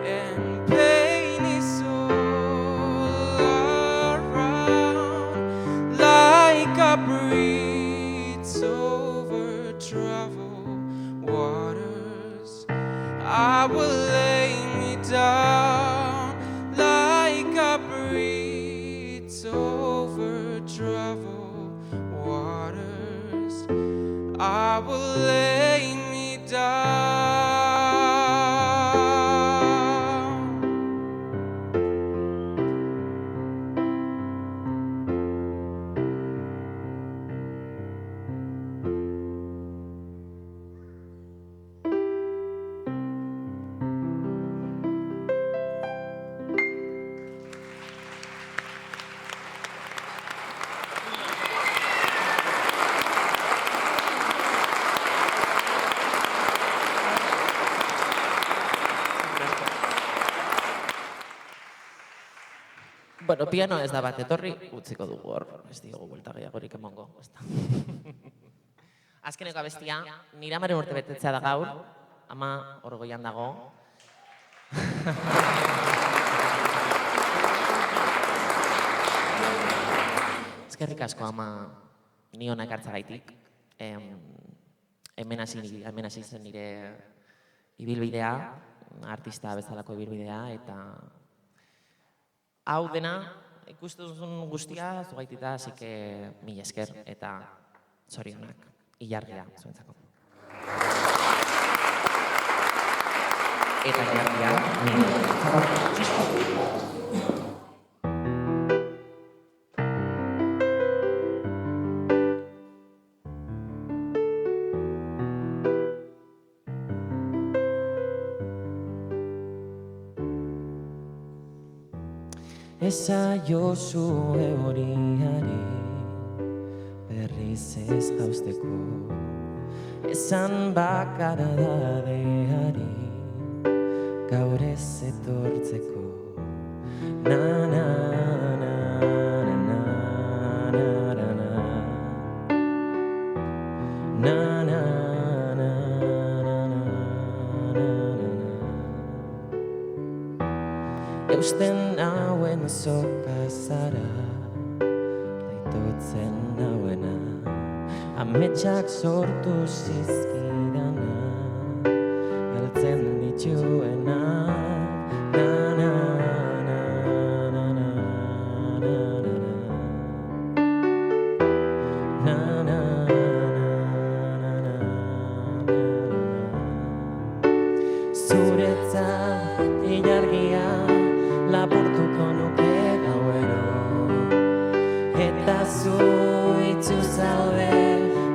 Speaker 10: and pain is all around, like a breeze over travel waters, I will lay me down like a breeze over travel waters. I will lay me down.
Speaker 8: Bueno, piano ez da bat etorri, utziko dugu hor, ez diogu buelta gehiagorik emongo. Azkeneko abestia, nire amaren urte betetzea da gaur, ama hor goian dago. eskerrik asko ama ni hona ekartzagaitik. Hemen hasi zen nire ibilbidea, artista bezalako ibilbidea, eta hau dena ikustu duzun guztia zugaitita, así que mila esker eta zorionak, ilargia zuentzako. Eta ilargia, esaiozu euriari berriz ez jausteko, esan bakara dadeari gaur ez etortzeko. Na na na na na na na na na na eusten hauen soka zara, laitotzen hauena, ametsak sortu zizkidana, galtzen dituena. Na na na na na na na na na zuretzat ilargia lapurtuko nuke gauero, eta zu itzu zaude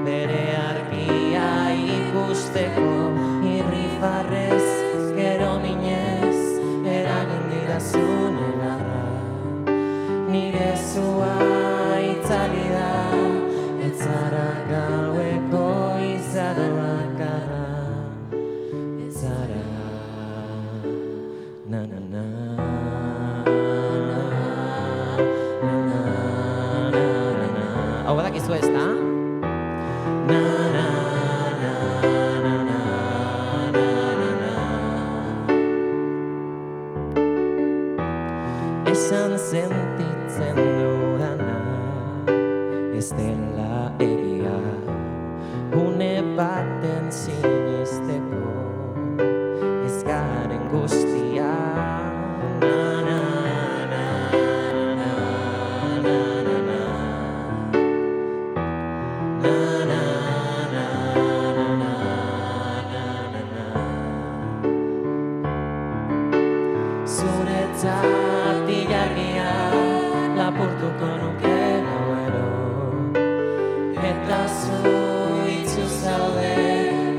Speaker 8: bere argia ikusteko, irrifarrez gero minez eragin didazun egarra, nire zua itzali da, ez zara gaueko izar bakarra, ez zara na na na. Hau badakizu ez da? Na na na na na na na. Esan sentitzen dudana ez dela egia, une baten sinisteko ez garen guztia. Na na na na na na na. Zuretzat ilargia lapurtuko nuke gauero, eta zu itzu zaude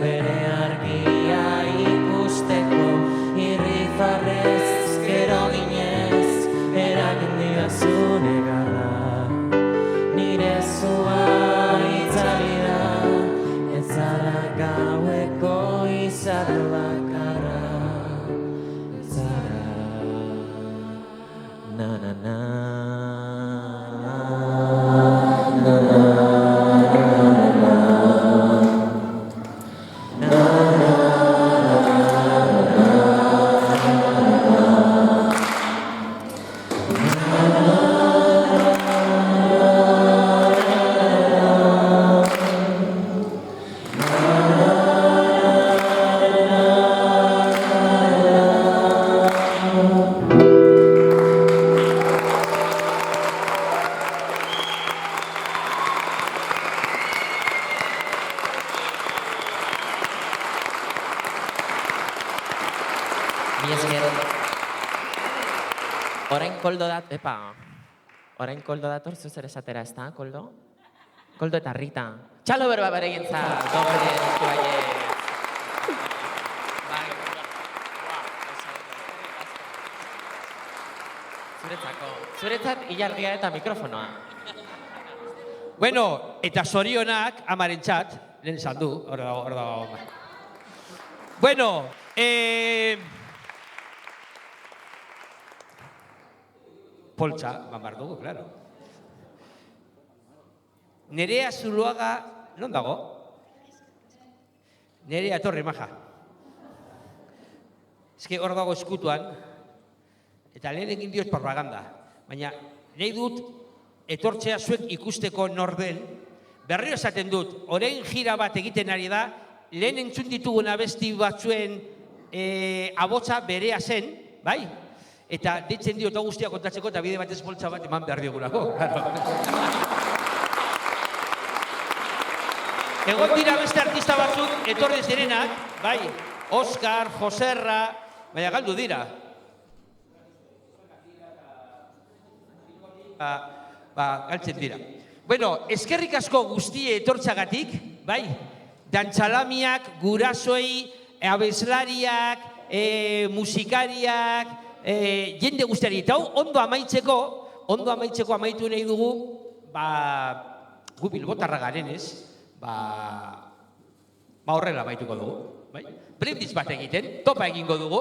Speaker 8: bere argia ikusteko, irrifarrez gero ginez eragin didazun egarra, nire zua itzali da, ez zara gaueko izar bakarra, ez zara na na na na na orain koldo dator zuzer esatera, ez da, koldo? Koldo eta Rita. Txalo berba bere gintza, dobre, zuretzat ilargia eta mikrofonoa.
Speaker 4: Bueno, eta zorionak amaren txat, lehen esan du, hor dago. Bueno, poltsa, mamar dugu, claro. Nerea Zuluaga, non dago? Nerea etorri maja. Ez hor dago eskutuan, eta lehen egin dioz propaganda. Baina nahi dut etortzea zuek ikusteko norbel, berriro esaten dut, orain jira bat egiten ari da, lehen entzun ditugun abesti batzuen abotsa berea zen, bai? Eta deitzen dio eta guztia kontatzeko eta bide batez boltsa bat eman behar diogulako. Egon dira beste artista batzuk etorri zirenak, bai, Oskar, Joserra, baina galdu dira. Galtzen dira. Bueno, eskerrik asko guztie etortzagatik, bai, dantzalamiak, gurasoei, abeslariak, musikariak, jende guztiari. Eta ondo amaitzeko amaitu nahi dugu, gu bilbotarra garen ez, horrela amaituko dugu. Brindis bat egiten, topa egingo dugu.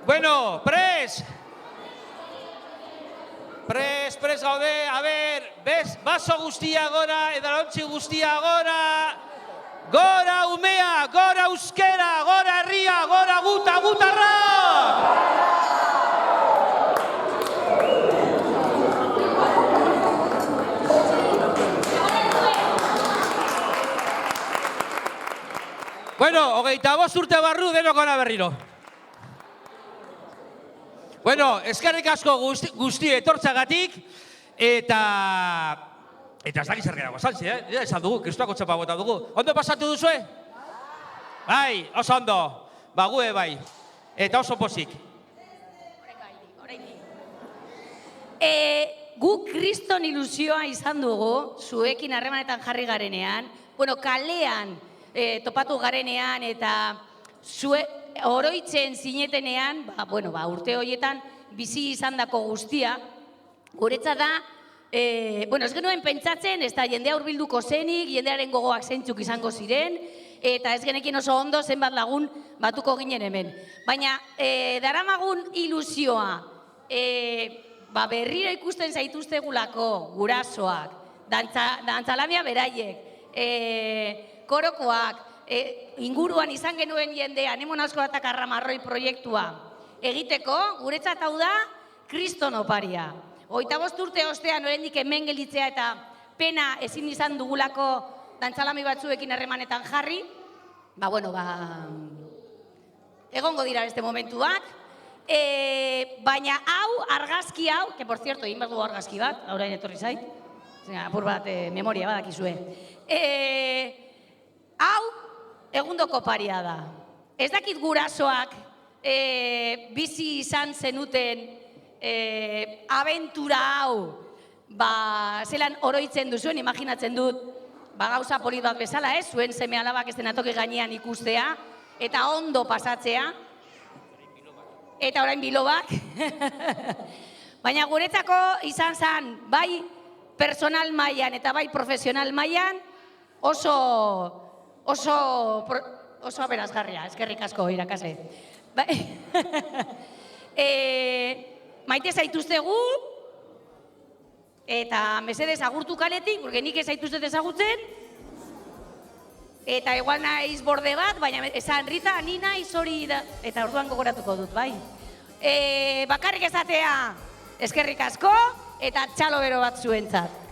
Speaker 4: Bueno, prest gaude, a ber, baso guztia gora, edalontzi guztia gora, gora umea, gora euskera, gora herria, gora gutarra! Bueno, 25 urte barru denok ona berriro. Bueno, eskerrik asko guzti etortzagatik, eta ez dakit zer gerago saltzi, ja esan dugu, kristuako txapa bota dugu. Ondo pasatu duzue? Bai, oso ondo, gue bai, eta oso pozik.
Speaker 3: Gu kriston ilusioa izan dugu, zuekin harremanetan jarri garenean, kalean topatu garenean, eta oroitzen zinetenean, urte horietan bizi izandako guztia, guretzat da, ez genuen pentsatzen, ez da jendea hurbilduko zenik, jendearen gogoak zeintzuk izango ziren, eta ez genekin oso ondo zenbat lagun batuko ginen hemen. Baina, daramagun ilusioa, berriro ikusten zaituztegulako gurasoak, dantzalamia beraiek, korokoak, inguruan izan genuen jendea, Anemona Eskola eta Karramarroi proiektua egiteko, guretzat hau da, kriston oparia. 25 urte ostean oraindik hemen gelditzea eta pena ezin izan dugulako dantzalami batzuekin harremanetan jarri, egongo dira beste momentuak, baina hau, argazki hau, que por cierto, egin behar dugu argazki bat, orain etorri zait, apur bat memoria badakizue, hau, egundoko paria da. Ez dakit gurasoak bizi izan zenuten abentura hau zelan oroitzen duzuen, imaginatzen dut gauza polit bat bezala, zuen seme alabak ez denatoki gainean ikustea, eta ondo pasatzea, eta orain bilobak. Baina guretzako izan zen, bai personal mailan eta bai profesional mailan, oso aberazgarria, eskerrik asko irakasle. Maite zaituztegu, eta mesedez agurtu kaletik, porque nik ez zaituztet ezagutzen, eta igual naiz borde bat, baina esan Rita, ni naiz hori da, eta orduan gogoratuko dut, bai. Bakarrik esatea, eskerrik asko, eta txalo bero bat zuentzat.